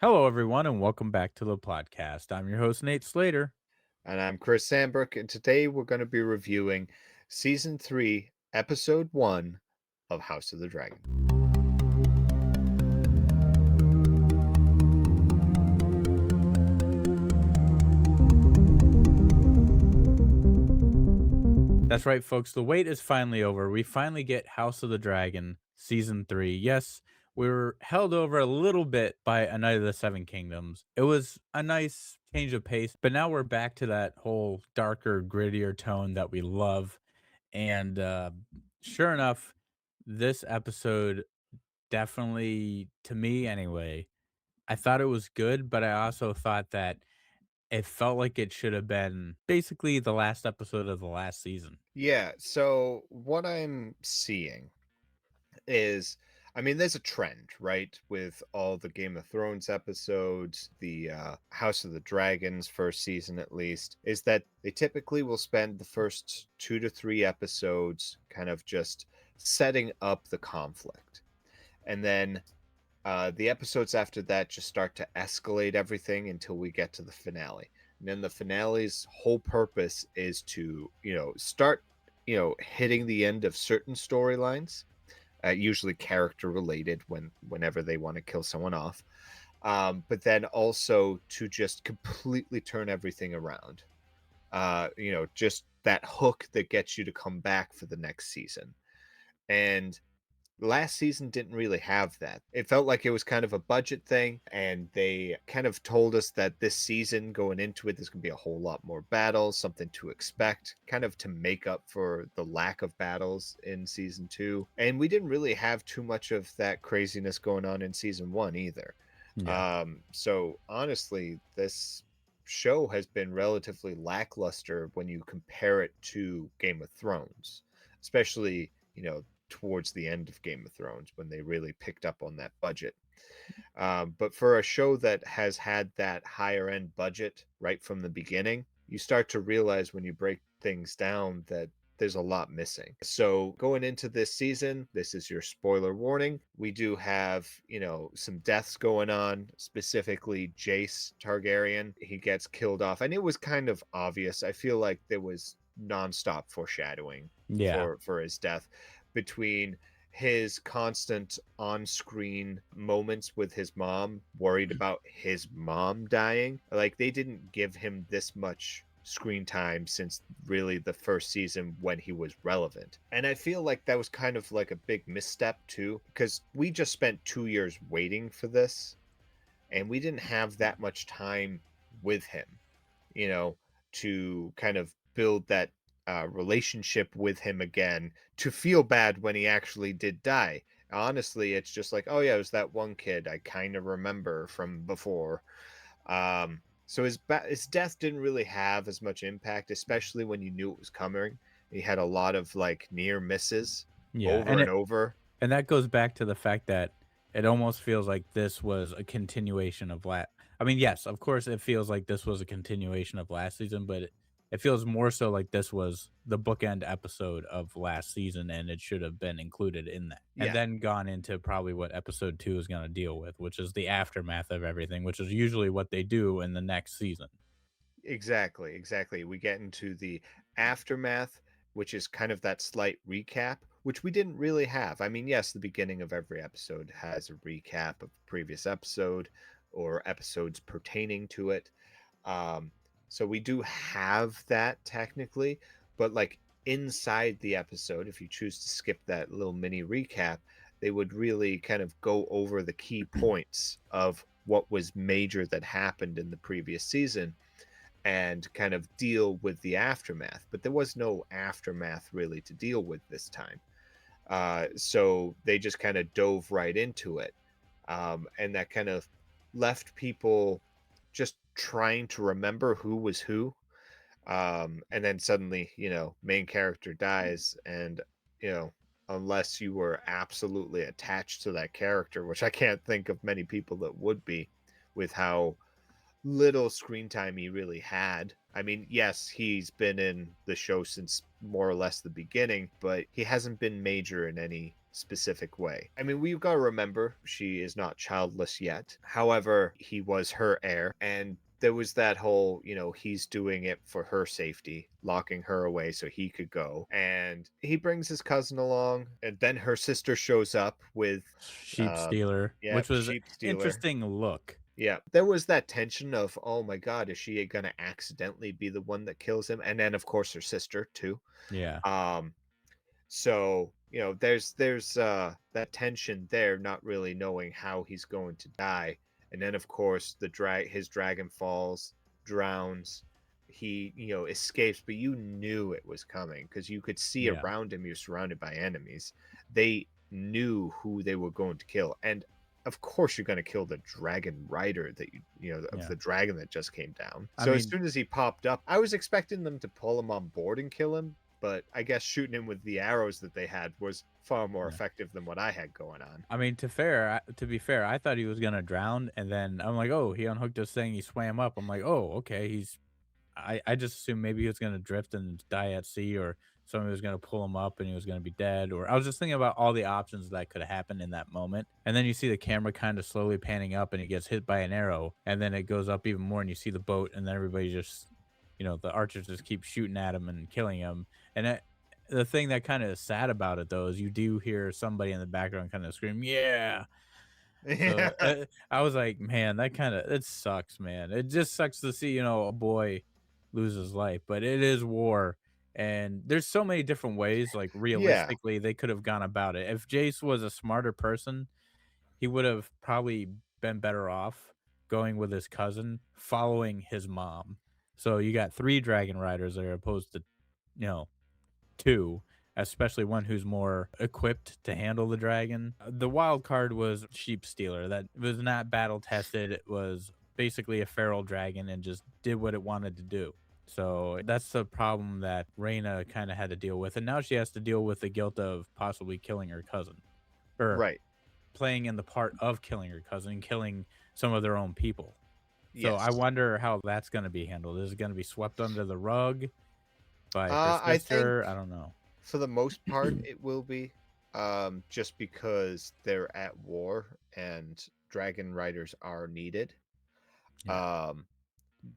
Hello, everyone, and welcome back to the PlotCast. I'm your host, Nate Slater. And I'm Chris Sandbrook, and today we're going to be reviewing Season 3, Episode 1 of House of the Dragon. That's right, folks. The wait is finally over. We finally get House of the Dragon Season 3. Yes, we were held over a little bit by A Night of the Seven Kingdoms. It was a nice change of pace, but now we're back to that whole darker, grittier tone that we love. And sure enough, this episode definitely, to me anyway, I thought it was good, but I also thought that it felt like it should have been basically the last episode of the last season. Yeah, so what I'm seeing is, there's a trend, right? With all the Game of Thrones episodes, the House of the Dragons first season at least, is that they typically will spend the first 2 to 3 episodes kind of just setting up the conflict. And then the episodes after that just start to escalate everything until we get to the finale. And then the finale's whole purpose is to, start, hitting the end of certain storylines, usually character related whenever they want to kill someone off. But then also to just completely turn everything around. Just that hook that gets you to come back for the next season. And last season didn't really have that. It felt like it was kind of a budget thing, and they kind of told us that this season going into it, there's going to be a whole lot more battles, something to expect, kind of to make up for the lack of battles in season 2. And we didn't really have too much of that craziness going on in season 1 either. Yeah. So honestly, this show has been relatively lackluster when you compare it to Game of Thrones, especially, towards the end of Game of Thrones when they really picked up on that budget. But for a show that has had that higher end budget right from the beginning, you start to realize when you break things down that there's a lot missing. So going into this season, this is your spoiler warning. We do have, some deaths going on, specifically Jace Targaryen. He gets killed off, and it was kind of obvious. I feel like there was nonstop foreshadowing Yeah. for his death between his constant on-screen moments with his mom, worried about his mom dying. Like, they didn't give him this much screen time since really the first season when he was relevant. And I feel like that was kind of like a big misstep too, because we just spent 2 years waiting for this, and we didn't have that much time with him, you know, to kind of build that relationship with him again, to feel bad when he actually did die. Honestly, it's just like, oh yeah, it was that one kid I kind of remember from before. So his death didn't really have as much impact, especially when you knew it was coming. He had a lot of like near misses Yeah. over and over. And that goes back to the fact that it almost feels like this was a continuation of I mean, yes, of course it feels like this was a continuation of last season, but it feels more so like this was the bookend episode of last season and it should have been included in that. And Yeah, then gone into probably what episode 2 is going to deal with, which is the aftermath of everything, which is usually what they do in the next season. exactly, exactly. We get into the aftermath, which is kind of that slight recap, which we didn't really have. I mean, yes, the beginning of every episode has a recap of the previous episode or episodes pertaining to it. Um, so we do have that technically, but like inside the episode, if you choose to skip that little mini recap, they would really kind of go over the key points of what was major that happened in the previous season and kind of deal with the aftermath. But there was no aftermath really to deal with this time. So they just kind of dove right into it. And that kind of left people just trying to remember who was who. And then suddenly, main character dies. And, unless you were absolutely attached to that character, which I can't think of many people that would be with how little screen time he really had. I mean, yes, he's been in the show since more or less the beginning, but he hasn't been major in any specific way. I mean, we've got to remember she is not childless yet. However, he was her heir, and there was that whole, he's doing it for her safety, locking her away so he could go. And he brings his cousin along, and then her sister shows up with, Sheep um, stealer, yeah, which was sheep stealer. interesting look. Yeah, there was that tension of, "Oh my god, is she gonna accidentally be the one that kills him?" And then, of course, her sister too. Yeah, Um, so, there's that tension there, not really knowing how he's going to die. And then, of course, his dragon falls, drowns. He, escapes, but you knew it was coming because you could see yeah, around him you're surrounded by enemies. They knew who they were going to kill. And of course you're going to kill the dragon rider of yeah. the dragon that just came down. I So as mean soon as he popped up, I was expecting them to pull him on board and kill him, but I guess shooting him with the arrows that they had was far more yeah. effective than what I had going on. I mean, to be fair, I thought he was gonna drown, and then I'm like, "Oh, he unhooked this thing, he swam up." I'm like, "Oh, okay, I just assumed maybe he was gonna drift and die at sea, or somebody was gonna pull him up and he was gonna be dead, or I was just thinking about all the options that could have happened in that moment, and then you see the camera kinda slowly panning up, and he gets hit by an arrow, and then it goes up even more, and you see the boat, and then everybody just the archers just keep shooting at him and killing him, and the thing that kinda is sad about it, though, is you do hear somebody in the background kinda scream, "Yeah!" So, Yeah. I was like, "Man, it sucks, man." It just sucks to see, a boy lose his life, but it is war, and there's so many different ways, like, Yeah. realistically, they could have gone about it. If Jace was a smarter person, he would have probably been better off going with his cousin, following his mom. So, you got 3 dragon riders there opposed to, you know 2, especially one who's more equipped to handle the dragon. The wild card was Sheep Stealer that was not battle tested. It was basically a feral dragon and just did what it wanted to do. So that's the problem that Reina kind of had to deal with. And now she has to deal with the guilt of possibly killing her cousin or Right. playing in the part of killing her cousin, killing some of their own people. So I Yes. wonder how that's going to be handled. Is it going to be swept under the rug by her I think sister? I don't know. for the most part it will be, just because they're at war and dragon riders are needed. Yeah. Um,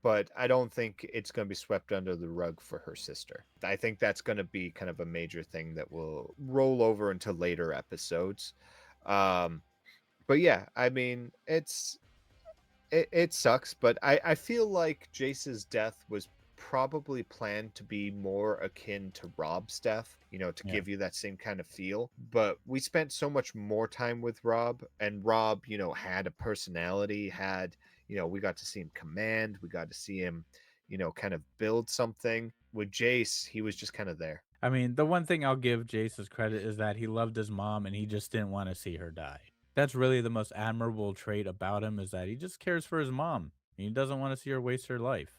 but I don't think it's gonna be swept under the rug for her sister. I think that's gonna be kind of a major thing that will roll over into later episodes. Um, but yeah, I mean, it sucks, but I feel like Jace's death was probably planned to be more akin to Rob's death, to Yeah. give you that same kind of feel. But we spent so much more time with Rob, and Rob, had a personality, we got to see him command, we got to see him, kind of build something. With Jace, he was just kind of there. I mean, the one thing I'll give Jace's credit is that he loved his mom and he just didn't wanna see her die. That's really the most admirable trait about him is that he just cares for his mom. He doesn't wanna see her waste her life,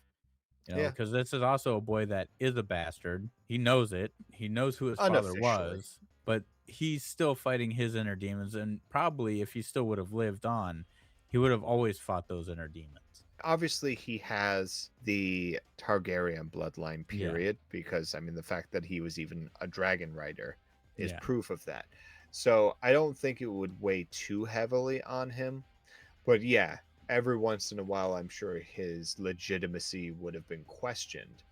Yeah, because this is also a boy that is a bastard. He knows it. He knows who his father unofficially. was, but he's still fighting his inner demons, and probably if he still would have lived on, he would have always fought those inner demons. Obviously, he has the Targaryen bloodline, Yeah, period, because I mean, the fact that he was even a dragon rider is yeah, proof of that. So I don't think it would weigh too heavily on him. But yeah, every once in a while, I'm sure his legitimacy would have been questioned,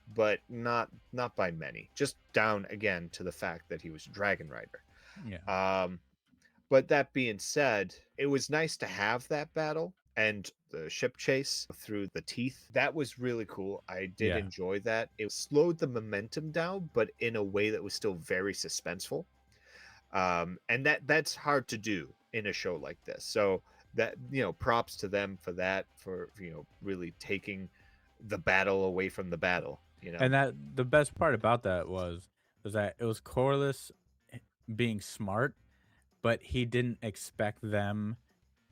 but not by many. Just down again to the fact that he was a dragon rider. yeah, Um, but that being said, it was nice to have that battle and the ship chase through the teeth. That was really cool. I did yeah. enjoy that. It slowed the momentum down, but in a way that was still very suspenseful. And that's hard to do in a show like this. So that props to them for that, for really taking the battle away from the battle. And that the best part about that was that it was Corliss being smart, but he didn't expect them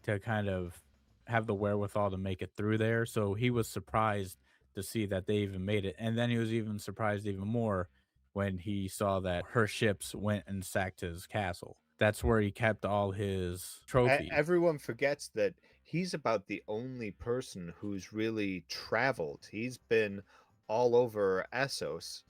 to kind of have the wherewithal to make it through there, so he was surprised to see that they even made it, and then he was even surprised even more when he saw that her ships went and sacked his castle. That's where he kept all his trophies. Everyone forgets that he's about the only person who's really traveled. He's been all over Essos,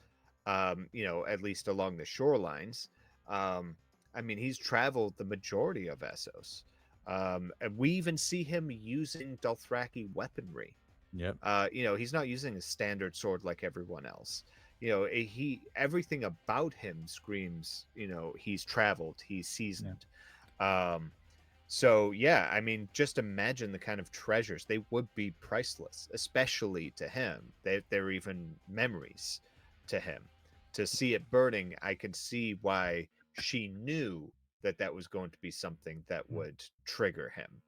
at least along the shorelines. Um, I mean, he's traveled the majority of Essos. And we even see him using Dothraki weaponry. Yep. He's not using a standard sword like everyone else. He everything about him screams, he's traveled, he's Yeah. seasoned. Um, so yeah, I mean, just imagine the kind of treasures they would be priceless, especially to him. They're even memories to him. To see it burning, I can see why she knew that that was going to be something that Mm. would trigger him.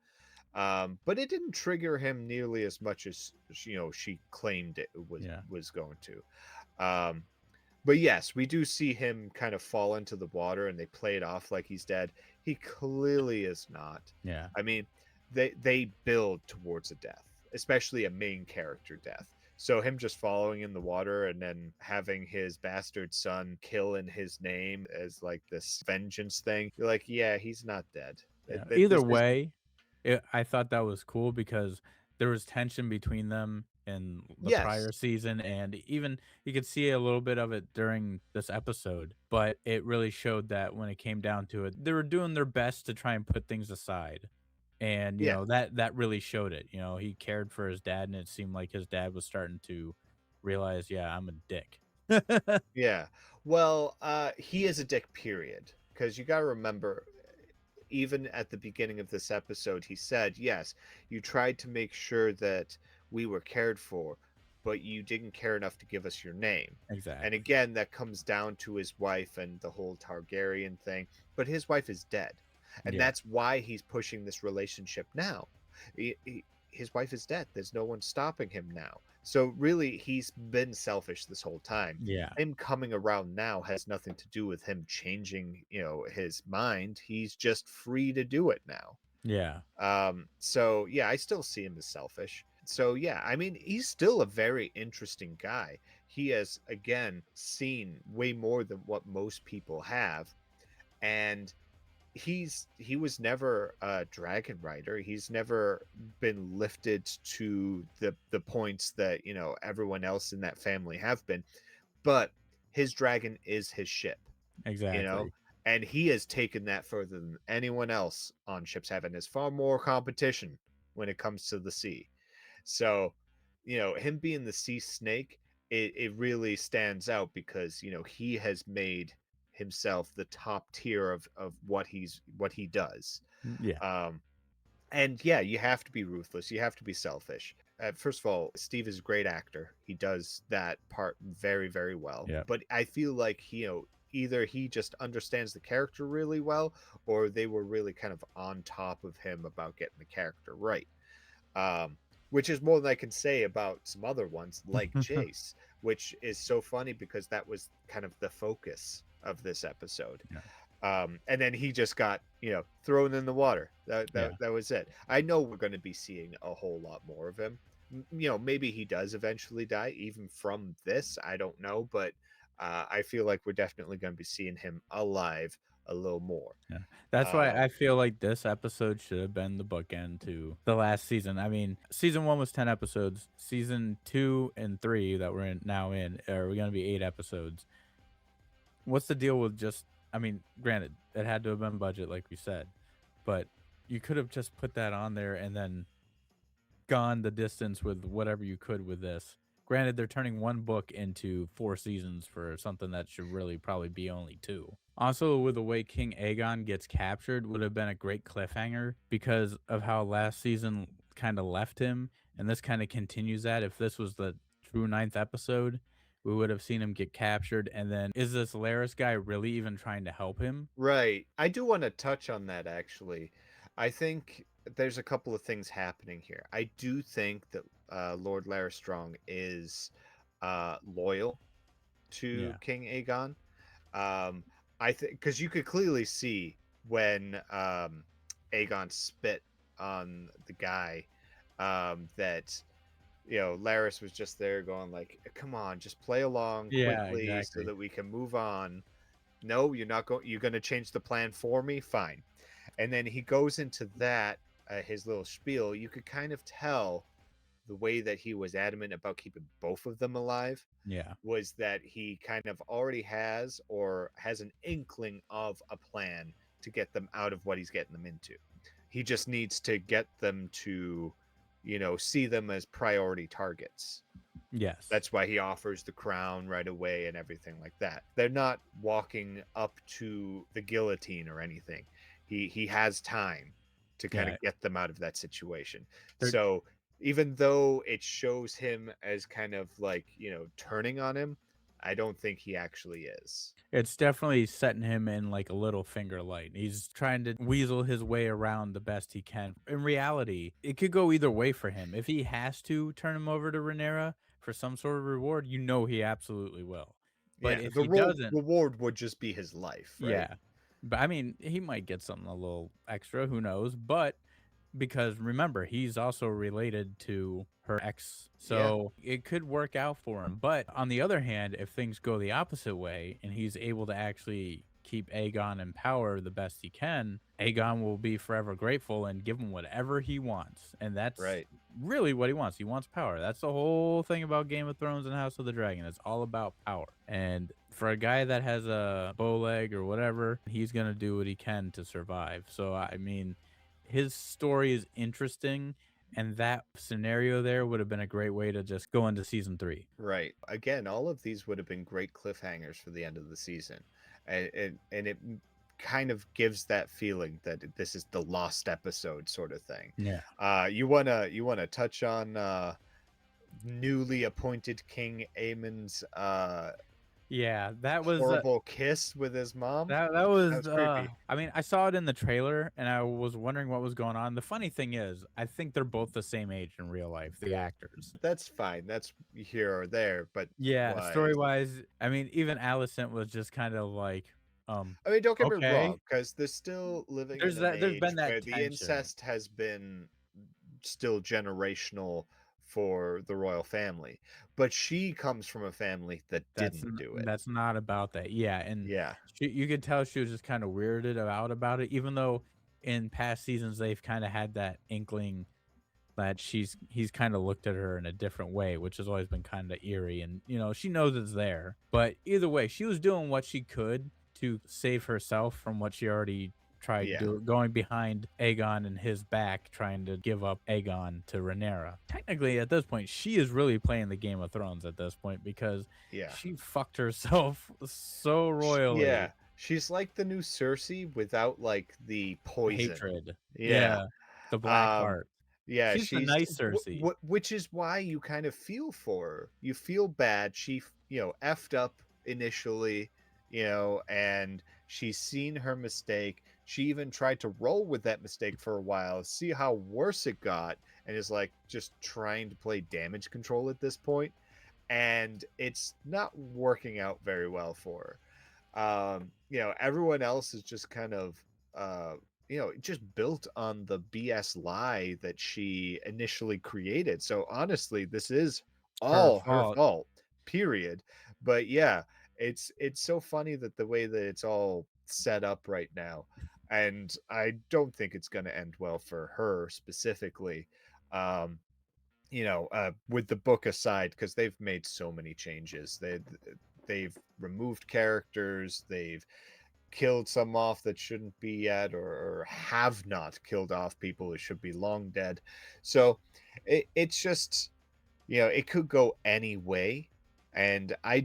But it didn't trigger him nearly as much as she claimed it was Yeah. was going to. Um, but yes, we do see him kind of fall into the water, and they play it off like he's dead. He clearly is not. Yeah. I mean, they build towards a death, especially a main character death. So him just following in the water and then having his bastard son kill in his name as like this vengeance thing, you're like, yeah, he's not dead. Yeah. Either This is way, I thought that was cool because there was tension between them in the yes, prior season, and even you could see a little bit of it during this episode, but it really showed that when it came down to it, they were doing their best to try and put things aside. And, yeah. that really showed it. He cared for his dad, and it seemed like his dad was starting to realize, "Yeah, I'm a dick." Yeah. Well, he is a dick, period. Because you got to remember, even at the beginning of this episode, he said, yes, you tried to make sure that we were cared for, but you didn't care enough to give us your name. And Exactly. again, that comes down to his wife and the whole Targaryen thing. But his wife is dead. And Yeah. that's why he's pushing this relationship now. His wife is dead. There's no one stopping him now. So really, he's been selfish this whole time. Yeah. Him coming around now has nothing to do with him changing, his mind. He's just free to do it now. Yeah. So yeah, I still see him as selfish. So yeah, I mean, he's still a very interesting guy. He has again seen way more than what most people have, and he was never a dragon rider. He's never been lifted to the points that everyone else in that family have been, but his dragon is his ship, you know Exactly. and he has taken that further than anyone else on ships have, and there's far more competition when it comes to the sea. So him being the sea snake, it really stands out because he has made himself the top tier of what he does. Yeah. um and yeah, you have to be ruthless, you have to be selfish. First of all, Steve is a great actor. He does that part very, very well. Yeah. But I feel like either he just understands the character really well, or they were really kind of on top of him about getting the character right. um, which is more than I can say about some other ones like Jace, which is so funny because that was kind of the focus of this episode. Yeah. And then he just got thrown in the water. Yeah. That was it. I know we're going to be seeing a whole lot more of him. Maybe he does eventually die, even from this. I don't know, but I feel like we're definitely going to be seeing him alive a little more. Yeah. That's why Um, I feel like this episode should have been the bookend to the last season. I mean, season 1 was 10 episodes. Season 2 and 3 that we're in now in are gonna be 8 episodes. What's the deal with just I mean, granted, it had to have been budget like we said, but you could have just put that on there and then gone the distance with whatever you could with this. Granted, they're turning one book into 4 seasons for something that should really probably be only 2. Also, with the way King Aegon gets captured would have been a great cliffhanger because of how last season kinda left him, and this kinda continues that. If this was the true 9th episode, we would have seen him get captured, and then, is this Laris guy really even trying to help him? Right. I do want to touch on that actually. I think there's a couple of things happening here. I do think that Lord Larristrong is loyal to Yeah. King Aegon. Um, I think because you could clearly see when Aegon spit on the guy, that Laris was just there going like, "Come on, just play along Yeah, quickly so exactly. that we can move on." No, you're not going. You're going to change the plan for me. Fine. And then he goes into that his little spiel. You could kind of tell the way that he was adamant about keeping both of them alive Yeah. was that he kind of already has or has an inkling of a plan to get them out of what he's getting them into. He just needs to get them to, see them as priority targets. Yes. That's why he offers the crown right away and everything like that. They're not walking up to the guillotine or anything. He has time to kind Yeah. of get them out of that situation. They're So even though it shows him as kind of like, turning on him, I don't think he actually is. It's definitely setting him in like a little finger light. He's trying to weasel his way around the best he can. In reality, it could go either way for him. If he has to turn him over to Rhaenyra for some sort of reward, he absolutely will. But Yeah, if the he doesn't, reward would just be his life, right? yeah. But I mean, he might get something a little extra, who knows? But because remember, he's also related to her ex, Yeah, so it could work out for him. But on the other hand, if things go the opposite way and he's able to actually keep Aegon in power the best he can, Aegon will be forever grateful and give him whatever he wants. And that's right. really what he wants. He wants power. That's the whole thing about Game of Thrones and House of the Dragon. It's all about power. And for a guy that has a bow leg or whatever, he's going to do what he can to survive. So, I mean, his story is interesting, and that scenario there would have been a great way to just go into season 3. Right. Again, all of these would have been great cliffhangers for the end of the season. And it kind of gives that feeling that this is the lost episode sort of thing. Yeah. You wanna touch on newly appointed King Aemon's Yeah, that was horrible kiss with his mom? that That was was creepy. I mean, I saw it in the trailer and I was wondering what was going on. The funny thing is, I think they're both the same age in real life, the actors. That's fine. That's here or there, but Yeah, wise. story-wise, I mean, even Alicent was just kind of like, I mean, don't get me okay. wrong, because they're still living There's in an that there's age been that where the tension. incest has been still generational for the royal family, but she comes from a family that didn't do it. That's not about that. Yeah, and Yeah, you could tell she was just kinda weirded out about it, even though in past seasons, they've kinda had that inkling that he's kinda looked at her in a different way, which has always been kinda eerie, and, she knows it's there. But either way, she was doing what she could to save herself from what she already tried yeah, going behind Aegon and his back, trying to give up Aegon to Rhaenyra. Technically, at this point, she is really playing the Game of Thrones at this point because yeah. she fucked herself so royally. Yeah, she's like the new Cersei without, like, the poison. Hatred. Yeah. Yeah. The black Um, heart. yeah, She's the she's nice Cersei. which is why you kind of feel for her. You feel bad. She, effed up initially, and she's seen her mistake. She even tried to roll with that mistake for a while, see how worse it got, and is like just trying to play damage control at this point, and it's not working out very well for her. Everyone else is just kind of just built on the BS lie that she initially created. So honestly, this is Her all her fault. fault, period. But yeah, it's so funny that the way that it's all set up right now. And I don't think it's going to end well for her specifically. Um, with the book aside, because they've made so many changes. They've removed characters, they've killed some off that shouldn't be yet, or have not killed off people who should be long dead. So it's just, it could go any way. And I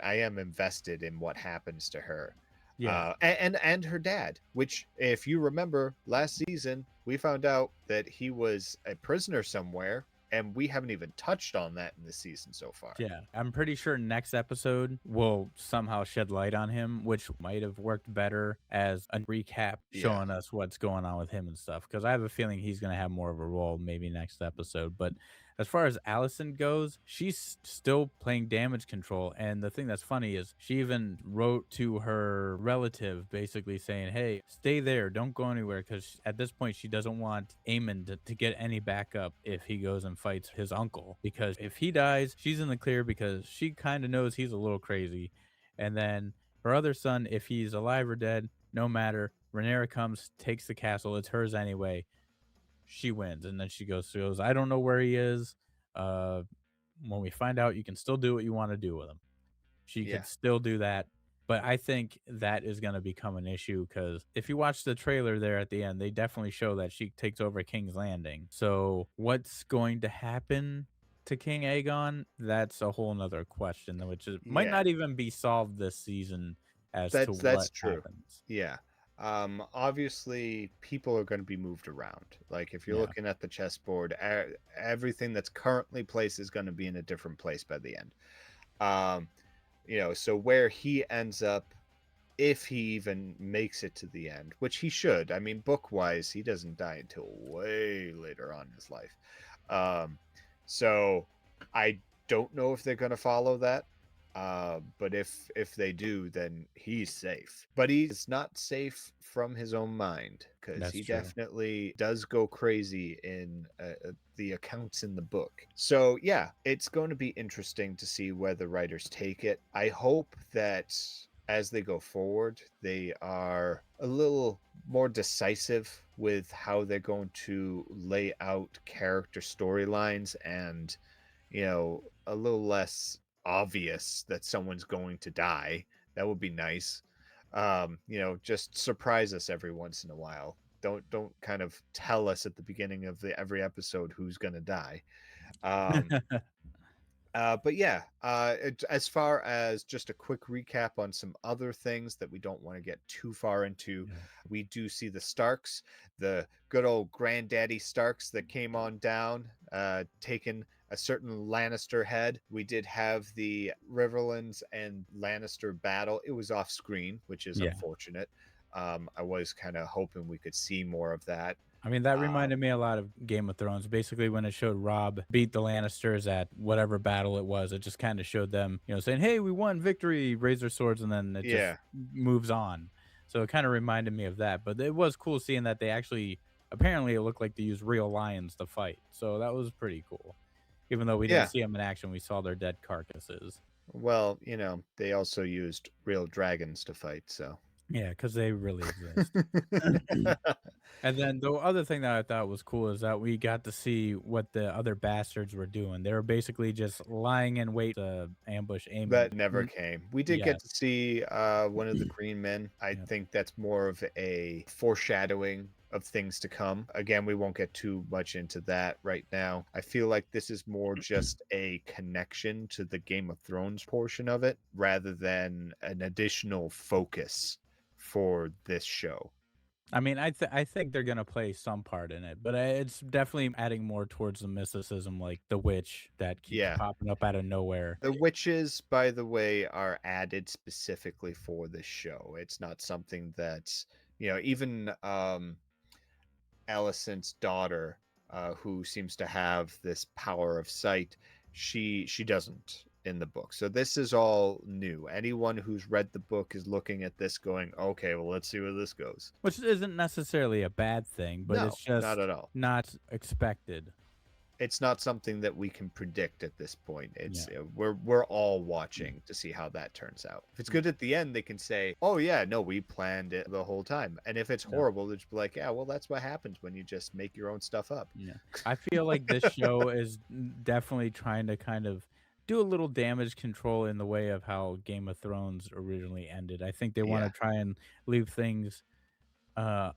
am invested in what happens to her. Yeah. And her dad, which, if you remember last season, we found out that he was a prisoner somewhere, and we haven't even touched on that in the season so far. Yeah, I'm pretty sure next episode will somehow shed light on him, which might have worked better as a recap Yeah. showing us what's going on with him and stuff. Because I have a feeling he's going to have more of a role maybe next episode. But as far as Allison goes, she's still playing damage control. And the thing that's funny is she even wrote to her relative basically saying, hey, stay there. Don't go anywhere. Because at this point, she doesn't want Aemon to get any backup if he goes and fights his uncle. Because if he dies, she's in the clear because she kind of knows he's a little crazy. And then her other son, if he's alive or dead, no matter. Rhaenyra comes, takes the castle. It's hers anyway. she wins. And then she goes, I don't know where he is. Uh, when we find out, you can still do what you want to do with him. She Yeah. could still do that. But I think that is going to become an issue because if you watch the trailer there at the end, they definitely show that she takes over King's Landing. So what's going to happen to King Aegon? That's a whole nother question, which might Yeah. not even be solved this season as to That's what true. happens. Yeah. Obviously, people are going to be moved around. Like if you're Yeah, looking at the chessboard, everything that's currently placed is going to be in a different place by the end. Um, so where he ends up, if he even makes it to the end, which he should. I mean, book wise, he doesn't die until way later on in his life. Um, so I don't know if they're going to follow that. But if they do, then he's safe. But he's not safe from his own mind because that's he true. definitely does go crazy in the accounts in the book. So yeah, it's going to be interesting to see where the writers take it. I hope that as they go forward, they are a little more decisive with how they're going to lay out character storylines and, a little less obvious that someone's going to die. That would be nice. Just surprise us every once in a while. Don't kind of tell us at the beginning of every episode who's going to die. Um, but yeah, as far as just a quick recap on some other things that we don't want to get too far into, Yeah. we do see the Starks, the good old granddaddy Starks that came on down, taking a certain Lannister head. We did have the Riverlands and Lannister battle. It was off screen, which is Yeah. unfortunate. I was kind of hoping we could see more of that. I mean, that Uh, reminded me a lot of Game of Thrones. Basically, when it showed Rob beat the Lannisters at whatever battle it was, it just kind of showed them, saying, "Hey, we won, victory!" Raise their swords, and then it just yeah, moves on. So it kind of reminded me of that. But it was cool seeing that they actually, apparently, it looked like they used real lions to fight. So that was pretty cool. Even though we didn't yeah. see them in action, we saw their dead carcasses. Well, they also used real dragons to fight, so. Yeah, because they really exist. And then the other thing that I thought was cool is that we got to see what the other bastards were doing. They were basically just lying in wait to ambush Aemon. That never came. We did Yeah, get to see one of the Green Men. I yeah. think that's more of a foreshadowing of things to come. Again, we won't get too much into that right now. I feel like this is more just a connection to the Game of Thrones portion of it rather than an additional focus for this show. I mean, I think they're gonna play some part in it, but it's definitely adding more towards the mysticism, like the witch that keeps Yeah. popping up out of nowhere. The witches, by the way, are added specifically for this show. It's not something that, even Alicent's daughter, who seems to have this power of sight, she doesn't in the book. So this is all new. Anyone who's read the book is looking at this going, okay, well, let's see where this goes. Which isn't necessarily a bad thing, but No, it's not at just all. not expected. It's not something that we can predict at this point. Yeah. We're all watching to see how that turns out. If it's good at the end, they can say, "Oh yeah, no, we planned it the whole time." And if it's Yeah. horrible, they'll just be like, "Yeah, well, that's what happens when you just make your own stuff up." Yeah. I feel like this show is definitely trying to kind of do a little damage control in the way of how Game of Thrones originally ended. I think they want Yeah, to try and leave things uh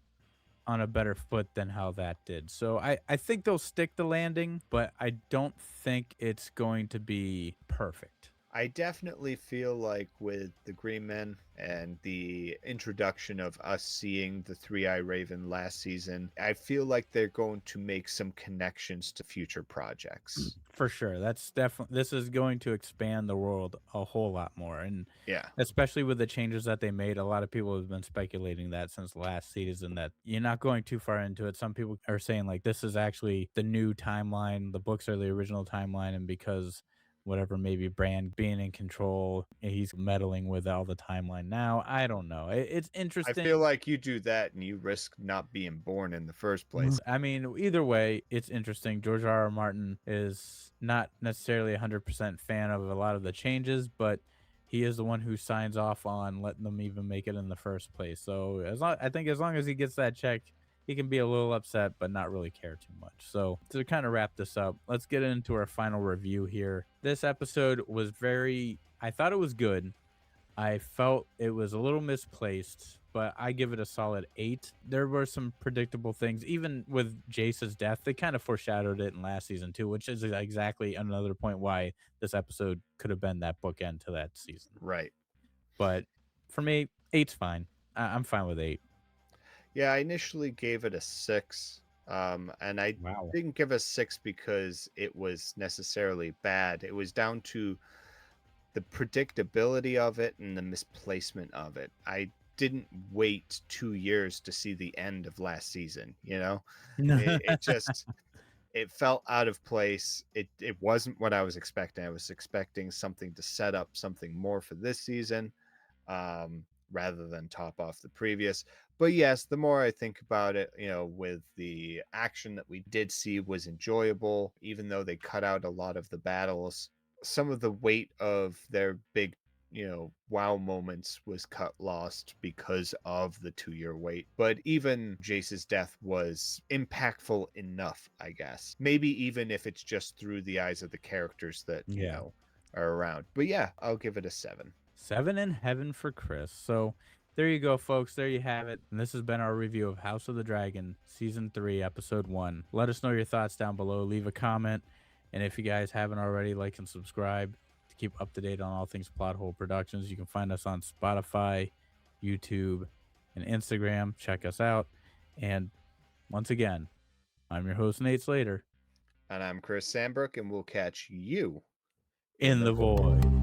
on a better foot than how that did. So I think they'll stick the landing, but I don't think it's going to be perfect. I definitely feel like with the Green Men and the introduction of us seeing the Three Eye Raven last season, I feel like they're going to make some connections to future projects. For sure. That's definitely this is going to expand the world a whole lot more. And Yeah. especially with the changes that they made, a lot of people have been speculating that since last season that you're not going too far into it. Some people are saying like this is actually the new timeline. The books are the original timeline, and because whatever maybe Brand being in control, he's meddling with all the timeline now. I don't know. It's I feel interesting. like you do that and you risk not being born in the first place. I mean, either way, it's interesting. George R. R. Martin is not necessarily 100% fan of a lot of the changes, but he is the one who signs off on letting them even make it in the first place. So I think as long as he gets that check, he can be a little upset, but not really care too much. So to kind of wrap this up, let's get into our final review here. This episode was I thought it was good. I felt it was a little misplaced, but I give it a solid 8. There were some predictable things, even with Jace's death. They kind of foreshadowed it in last season too, which is exactly another point why this episode could have been that bookend to that season. Right. But for me, eight's fine. I'm fine with 8. Yeah, I initially gave it a 6. And I Wow. didn't give a 6 because it was necessarily bad. It was down to the predictability of it and the misplacement of it. I didn't wait 2 years to see the end of last season, you know? It just it felt out of place. It wasn't what I was expecting. I was expecting something to set up something more for this season, rather than top off the previous. But yes, the more I think about it, with the action that we did see was enjoyable, even though they cut out a lot of the battles. Some of the weight of their big, wow moments was cut lost because of the 2 year wait. But even Jace's death was impactful enough, I guess. Maybe even if it's just through the eyes of the characters that, Yeah. are around. But yeah, I'll give it a 7. 7 in heaven for Chris. So there you go, folks. There you have it. And this has been our review of House of the Dragon, Season 3, Episode 1. Let us know your thoughts down below. Leave a comment. And if you guys haven't already, like and subscribe to keep up to date on all things Plot Hole Productions. You can find us on Spotify, YouTube, and Instagram. Check us out. And once again, I'm your host, Nate Slater, And I'm Chris Sandbrook, and we'll catch you in in the the void. void.